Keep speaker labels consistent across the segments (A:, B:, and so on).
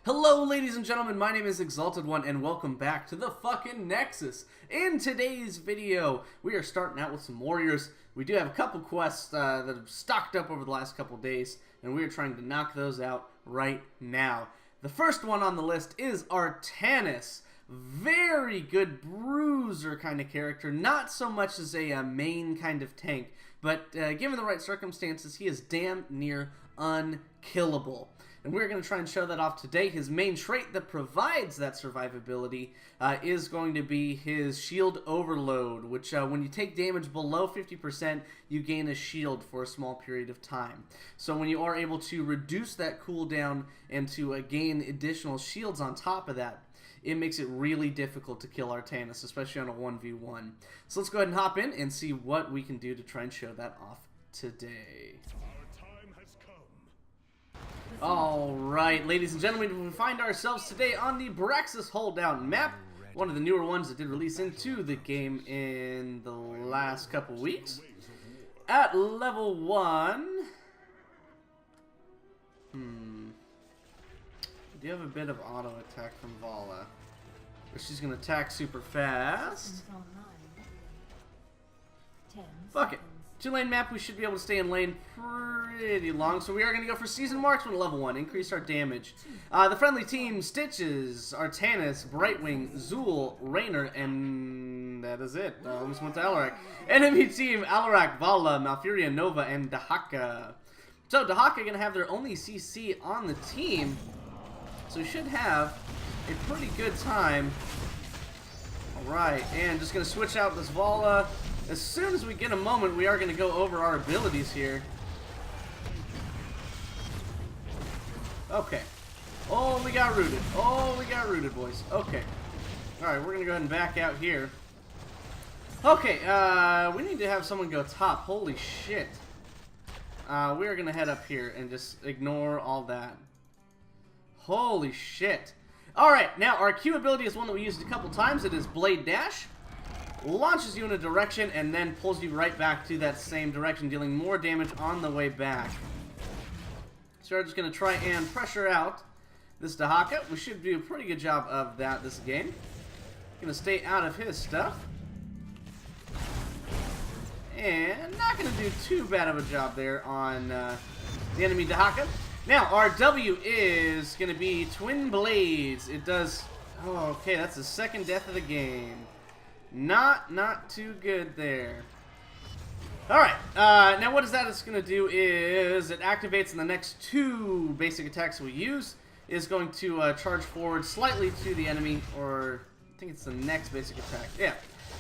A: Hello ladies and gentlemen, my name is Exalted One and welcome back to the fucking Nexus. In today's video, we are starting out with some warriors. We do have a couple quests that have stocked up over the last couple days, and we are trying to knock those out right now. The first one on the list is Artanis. Very good bruiser kind of character, not so much as a main kind of tank, but given the right circumstances, he is damn near unkillable. And we're going to try and show that off today. His main trait that provides that survivability is going to be his shield overload, which when you take damage below 50%, you gain a shield for a small period of time. So when you are able to reduce that cooldown and to gain additional shields on top of that, it makes it really difficult to kill Artanis, especially on a 1v1. So let's go ahead and hop in and see what we can do to try and show that off today. Alright, ladies and gentlemen, we find ourselves today on the Braxis Holdown map, one of the newer ones that did release into the game in the last couple weeks. At level 1, we do have a bit of auto attack from Vala, where she's going to attack super fast. Fuck it. 2-lane map, we should be able to stay in lane pretty long, so we are going to go for Seasoned Marksman level 1, increase our damage. The friendly team, Stitches, Artanis, Brightwing, Zool, Raynor, and that is it. Almost went to Alarak. Enemy team, Alarak, Vala, Malfuria, Nova, and Dahaka. So Dahaka going to have their only CC on the team, so we should have a pretty good time. Alright, and just going to switch out this Vala. As soon as we get a moment, we are going to go over our abilities here. Okay. Oh, we got rooted. Oh, we got rooted, boys. Okay. Alright, we're going to go ahead and back out here. Okay, we need to have someone go top. Holy shit. We are going to head up here and just ignore all that. Holy shit. Alright, now our Q ability is one that we used a couple times. It is Blade Dash. Launches you in a direction and then pulls you right back to that same direction, dealing more damage on the way back. So we're just going to try and pressure out this Dahaka. We should do a pretty good job of that this game. Going to stay out of his stuff. And not going to do too bad of a job there on the enemy Dahaka. Now, our W is going to be Twin Blades. It does... Oh, okay, that's the second death of the game. Not too good there. Alright, now what is that it's going to do is it activates, and the next two basic attacks we use is going to charge forward slightly to the enemy, or I think it's the next basic attack. Yeah.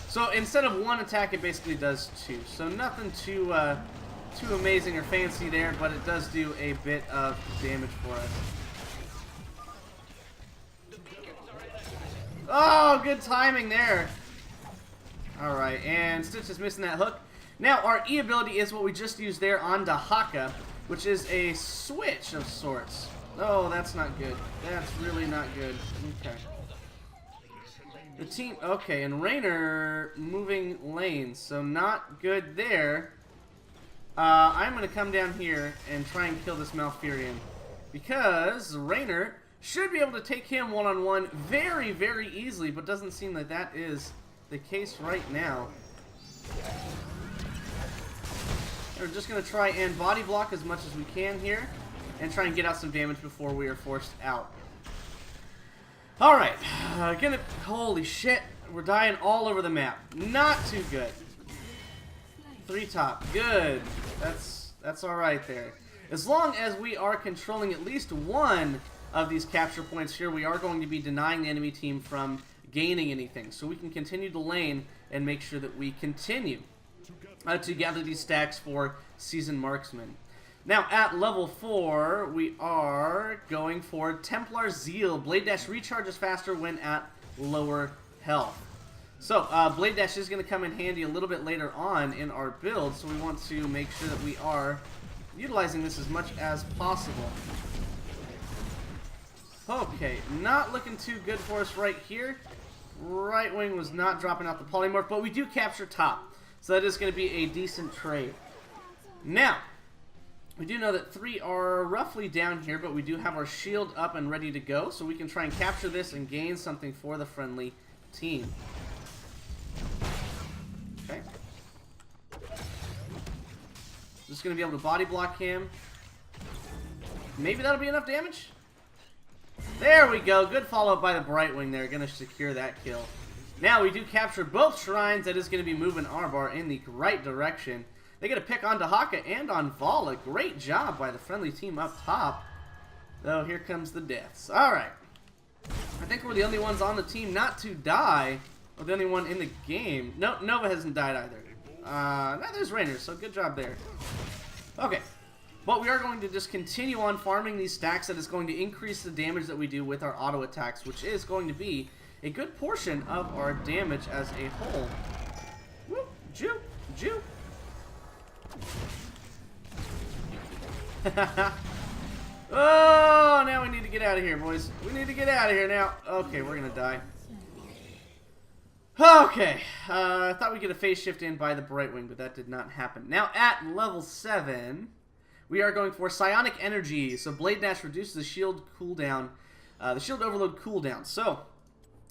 A: So instead of one attack, it basically does two. So nothing too amazing or fancy there, but it does do a bit of damage for us. Oh, good timing there. Alright, and Stitch is missing that hook. Now, our E ability is what we just used there on Dahaka, which is a switch of sorts. Oh, that's not good. That's really not good. Okay. The team... Okay, and Raynor moving lanes, so not good there. I'm going to come down here and try and kill this Malfurion, because Raynor should be able to take him one-on-one very, very easily, but doesn't seem like that is the case right now. We're just going to try and body block as much as we can here and try and get out some damage before we are forced out. Alright, holy shit, we're dying all over the map. Not too good. 3 top, good. That's alright there. As long as we are controlling at least one of these capture points here, we are going to be denying the enemy team from gaining anything, so we can continue to lane and make sure that we continue to gather these stacks for Seasoned Marksman. Now at level 4 we are going for Templar Zeal. Blade Dash recharges faster when at lower health. So Blade Dash is going to come in handy a little bit later on in our build, so we want to make sure that we are utilizing this as much as possible. Okay, not looking too good for us right here. Right wing was not dropping out the polymorph, but we do capture top. So that is going to be a decent trade. Now, We do know that 3 are roughly down here, but we do have our shield up and ready to go, so we can try and capture this and gain something for the friendly team. Okay. Just going to be able to body block him. Maybe that'll be enough damage? There we go. Good follow-up by the Brightwing there. Going to secure that kill. Now we do capture both shrines. That is going to be moving Arbar in the right direction. They get a pick on Dahaka and on Vala. Great job by the friendly team up top. Though here comes the deaths. Alright. I think we're the only ones on the team not to die. Or the only one in the game. No, Nova hasn't died either. No, there's Rainer, so good job there. Okay. But we are going to just continue on farming these stacks. That is going to increase the damage that we do with our auto attacks, which is going to be a good portion of our damage as a whole. Whoop, Jew, Jew. Oh, now we need to get out of here, boys. We need to get out of here now. Okay, we're gonna die. Okay, I thought we'd get a phase shift in by the Brightwing, but that did not happen. Now at level 7, we are going for Psionic Energy. So Blade Dash reduces the shield cooldown, the shield overload cooldown. So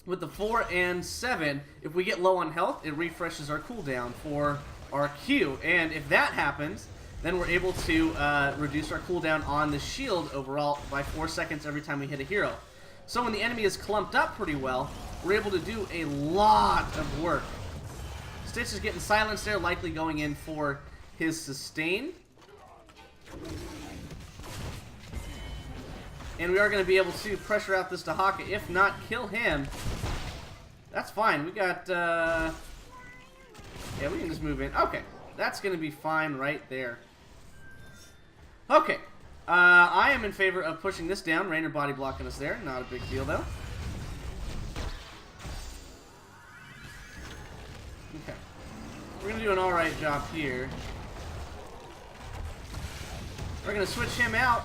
A: with the 4 and 7, if we get low on health, it refreshes our cooldown for our Q, and if that happens, then we're able to reduce our cooldown on the shield overall by 4 seconds every time we hit a hero. So when the enemy is clumped up pretty well, we're able to do a lot of work. Stitch is getting silenced there, likely going in for his sustain. And we are going to be able to pressure out this Dahaka, if not kill him. That's fine. We got... yeah, we can just move in. Okay, that's going to be fine right there. Okay, I am in favor of pushing this down. Rainer body blocking us there. Not a big deal, though. Okay, we're going to do an alright job here. We're going to switch him out.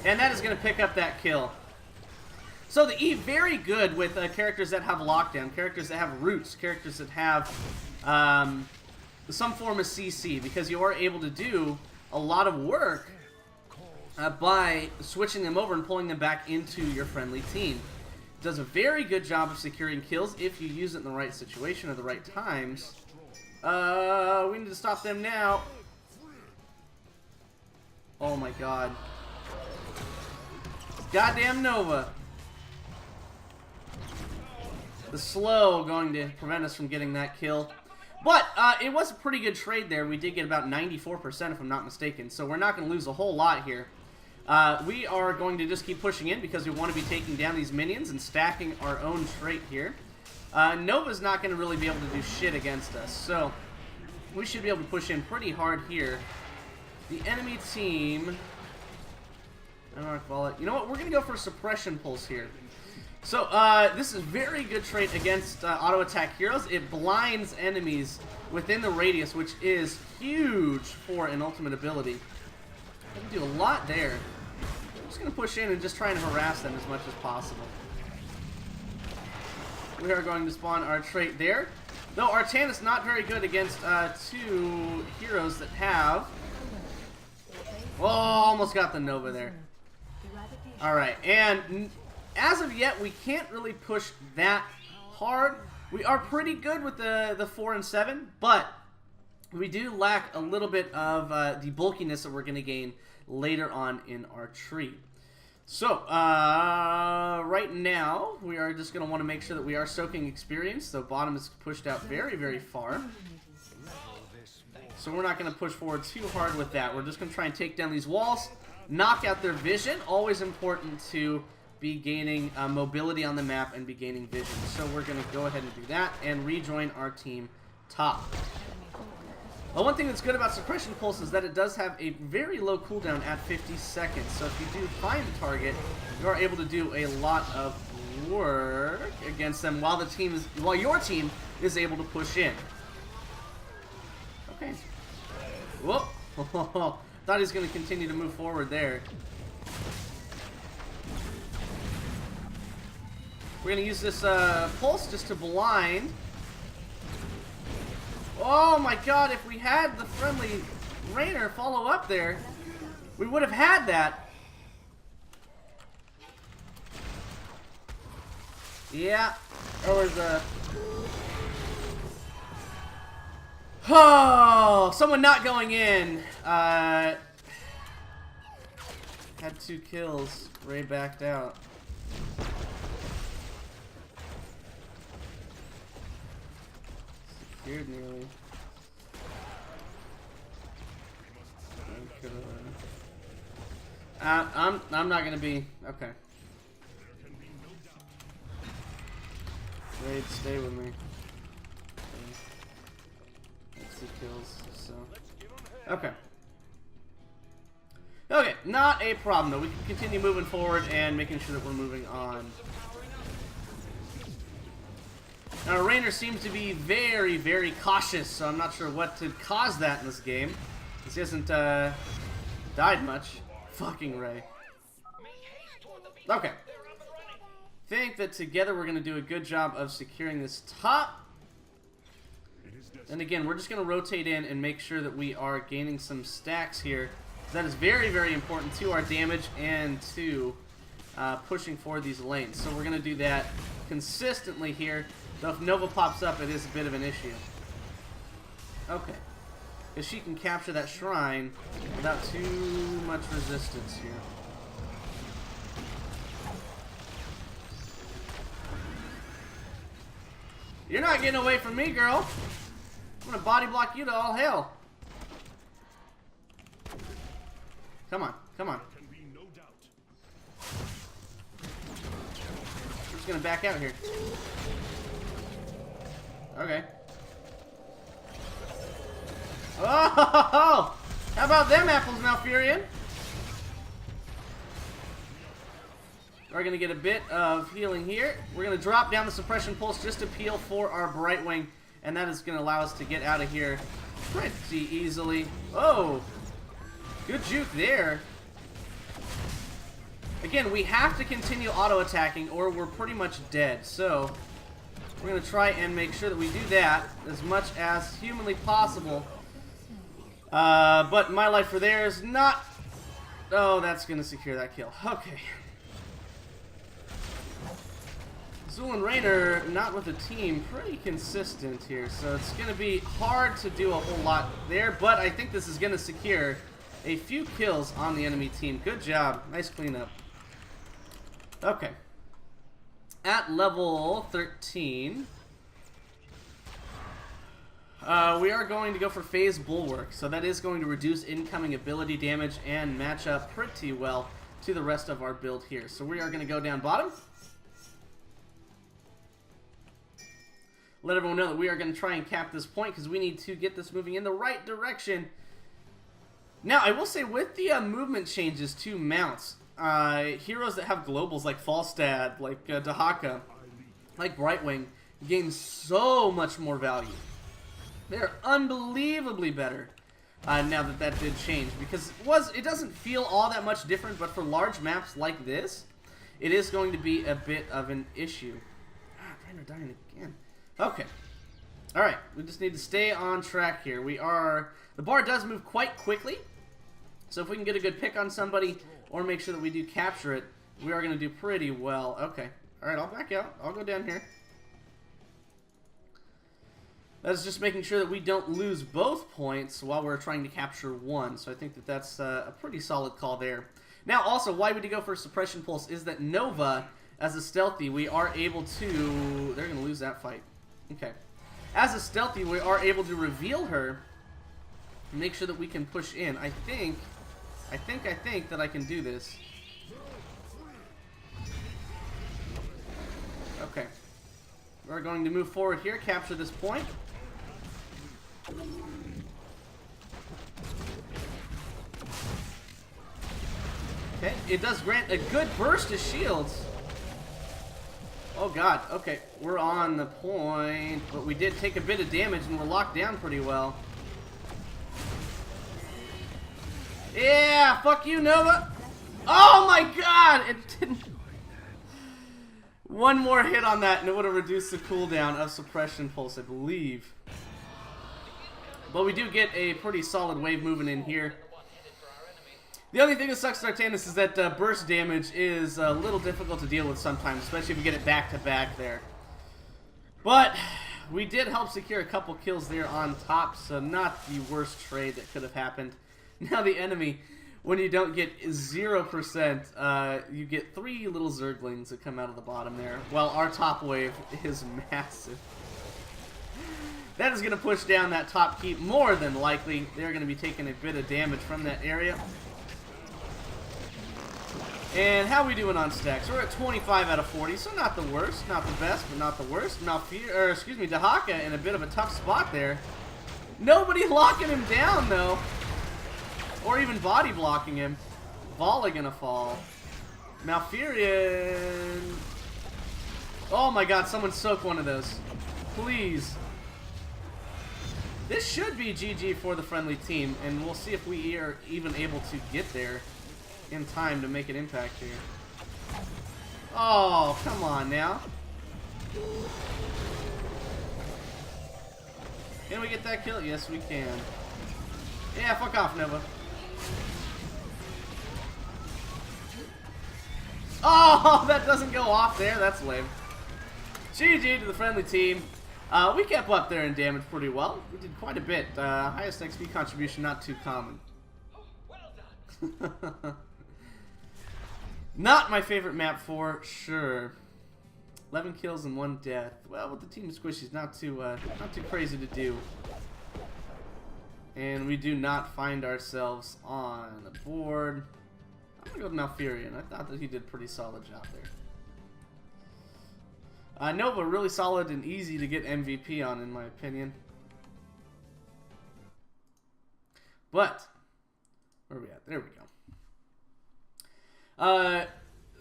A: And that is going to pick up that kill. So the E, very good with characters that have lockdown, characters that have roots, characters that have some form of CC, because you are able to do a lot of work by switching them over and pulling them back into your friendly team. It does a very good job of securing kills if you use it in the right situation or the right times. We need to stop them now. Oh my god. Goddamn Nova. The slow going to prevent us from getting that kill. But it was a pretty good trade there. We did get about 94% if I'm not mistaken. So we're not going to lose a whole lot here. We are going to just keep pushing in because we want to be taking down these minions and stacking our own trait here. Nova's not going to really be able to do shit against us. So we should be able to push in pretty hard here. The enemy team... You know what? We're going to go for a suppression pulse here. So, this is very good trait against auto attack heroes. It blinds enemies within the radius, which is huge for an ultimate ability. I can do a lot there. I'm just going to push in and just try and harass them as much as possible. We are going to spawn our trait there. Though Artanis not very good against 2 heroes that have... Oh, almost got the Nova there. Alright, and as of yet, we can't really push that hard. We are pretty good with the 4 and 7, but we do lack a little bit of the bulkiness that we're going to gain later on in our tree. So, right now, we are just going to want to make sure that we are soaking experience. So, bottom is pushed out very, very far. So, we're not going to push forward too hard with that. We're just going to try and take down these walls. Knock out their vision. Always important to be gaining mobility on the map and be gaining vision. So we're going to go ahead and do that and rejoin our team top. Well, one thing that's good about Suppression Pulse is that it does have a very low cooldown at 50 seconds. So if you do find the target, you are able to do a lot of work against them while your team is able to push in. Okay. Whoop. Thought he was going to continue to move forward there. We're going to use this pulse just to blind. Oh my god, if we had the friendly Rainer follow up there, we would have had that. Yeah, there was a... Oh, someone not going in. Had 2 kills. Ray backed out. Secured nearly. I'm not gonna be okay. Raid, stay with me. Let's see kills. So okay. Okay, not a problem though. We can continue moving forward and making sure that we're moving on. Now, Rainer seems to be very, very cautious, so I'm not sure what to cause that in this game. He hasn't died much. Fucking Ray. Okay. Think that together we're going to do a good job of securing this top. And again, we're just going to rotate in and make sure that we are gaining some stacks here. That is very, very important to our damage and to pushing for these lanes. So we're going to do that consistently here. Though if Nova pops up, it is a bit of an issue. Okay. Because she can capture that shrine without too much resistance here. You're not getting away from me, girl. I'm going to body block you to all hell. Come on, come on. I'm just gonna back out here. Okay. Oh! How about them apples, Malfurion? We're gonna get a bit of healing here. We're gonna drop down the suppression pulse just to peel for our Brightwing, and that is gonna allow us to get out of here pretty easily. Oh! Good juke there. Again, we have to continue auto-attacking or we're pretty much dead. So, we're going to try and make sure that we do that as much as humanly possible. But my life for there is not... Oh, that's going to secure that kill. Okay. Zul and Rainer, not with the team, pretty consistent here. So, it's going to be hard to do a whole lot there. But I think this is going to secure a few kills on the enemy team. Good job. Nice cleanup. Okay. At level 13, we are going to go for Phase Bulwark. So that is going to reduce incoming ability damage and match up pretty well to the rest of our build here. So we are going to go down bottom. Let everyone know that we are going to try and cap this point because we need to get this moving in the right direction. Now, I will say, with the movement changes to mounts, heroes that have globals like Falstad, like Dahaka, like Brightwing, gain so much more value. They're unbelievably better now that that did change, because it doesn't feel all that much different, but for large maps like this, it is going to be a bit of an issue. Ah, Trainer dying again. Okay. Alright, we just need to stay on track here. The bar does move quite quickly, so if we can get a good pick on somebody or make sure that we do capture it, we are going to do pretty well. Okay. Alright, I'll back out. I'll go down here. That's just making sure that we don't lose both points while we're trying to capture one, so I think that that's a pretty solid call there. Now, also, why would you go for Suppression Pulse is that Nova, as a stealthy, we are able to... They're going to lose that fight. Okay. As a stealthy, we are able to reveal her and make sure that we can push in. I think that I can do this. Okay. We're going to move forward here, capture this point. Okay, it does grant a good burst of shields. Oh god, okay, we're on the point, but we did take a bit of damage and we're locked down pretty well. Yeah, fuck you, Nova! Oh my god! It didn't... One more hit on that and it would have reduced the cooldown of Suppression Pulse, I believe. But we do get a pretty solid wave moving in here. The only thing that sucks to Artanis is that burst damage is a little difficult to deal with sometimes, especially if you get it back-to-back there. But we did help secure a couple kills there on top, so not the worst trade that could have happened. Now the enemy, when you don't get 0%, you get 3 little Zerglings that come out of the bottom there, while our top wave is massive. That is going to push down that top keep more than likely. They're going to be taking a bit of damage from that area. And how are we doing on stacks? We're at 25 out of 40, so not the worst, not the best, but not the worst. Dahaka in a bit of a tough spot there. Nobody locking him down, though. Or even body blocking him. Volley gonna fall. Malfurion. Oh my god, someone soak one of those. Please. This should be GG for the friendly team, and we'll see if we are even able to get there in time to make an impact here. Oh, come on now. Can we get that kill? Yes, we can. Yeah, fuck off, Nova. Oh, that doesn't go off there. That's lame. GG to the friendly team. We kept up there in damage pretty well. We did quite a bit. Highest XP contribution, not too common. Well done. Not my favorite map for sure. 11 kills and 1 death. Well, with the team squishies, not too crazy to do. And we do not find ourselves on the board. I'm gonna go with Malfurion. I thought that he did a pretty solid job there. Nova, really solid and easy to get MVP on, in my opinion. But where are we at? There we go.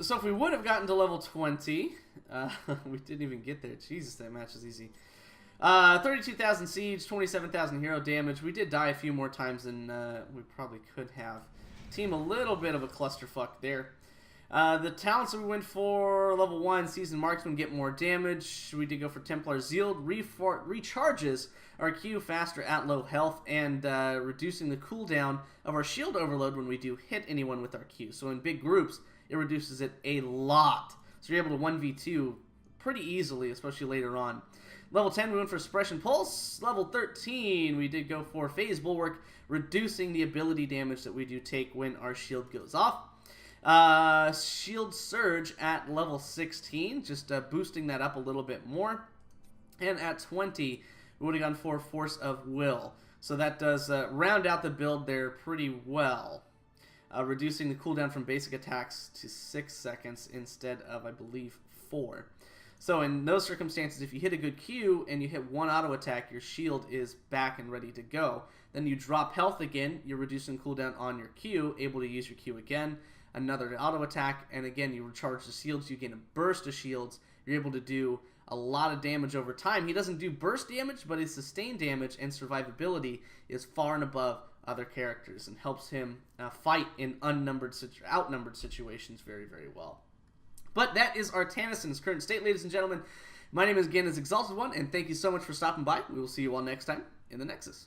A: So if we would have gotten to level 20, we didn't even get there. Jesus, that match is easy. 32,000 siege, 27,000 hero damage. We did die a few more times than we probably could have. Team a little bit of a clusterfuck there. The talents that we went for, level 1, Seasoned Marksman, get more damage. We did go for Templar Zeal, recharges our Q faster at low health, and reducing the cooldown of our shield overload when we do hit anyone with our Q. So in big groups, it reduces it a lot. So you're able to 1v2 pretty easily, especially later on. Level 10, we went for Suppression Pulse. Level 13, we did go for Phase Bulwark, reducing the ability damage that we do take when our shield goes off. Shield Surge at level 16, just boosting that up a little bit more. And at 20, we would have gone for Force of Will. So that does round out the build there pretty well. Reducing the cooldown from basic attacks to 6 seconds instead of, I believe, 4. So in those circumstances, if you hit a good Q and you hit 1 auto attack, your shield is back and ready to go. Then you drop health again, you're reducing cooldown on your Q, able to use your Q again. Another auto attack, and again you recharge the shields, you gain a burst of shields. You're able to do a lot of damage over time. He doesn't do burst damage, but his sustained damage and survivability is far and above other characters and helps him fight in outnumbered situations very, very well. But that is Artanis in his current state, ladies and gentlemen. My name is Exalted One, and thank you so much for stopping by. We will see you all next time in the Nexus.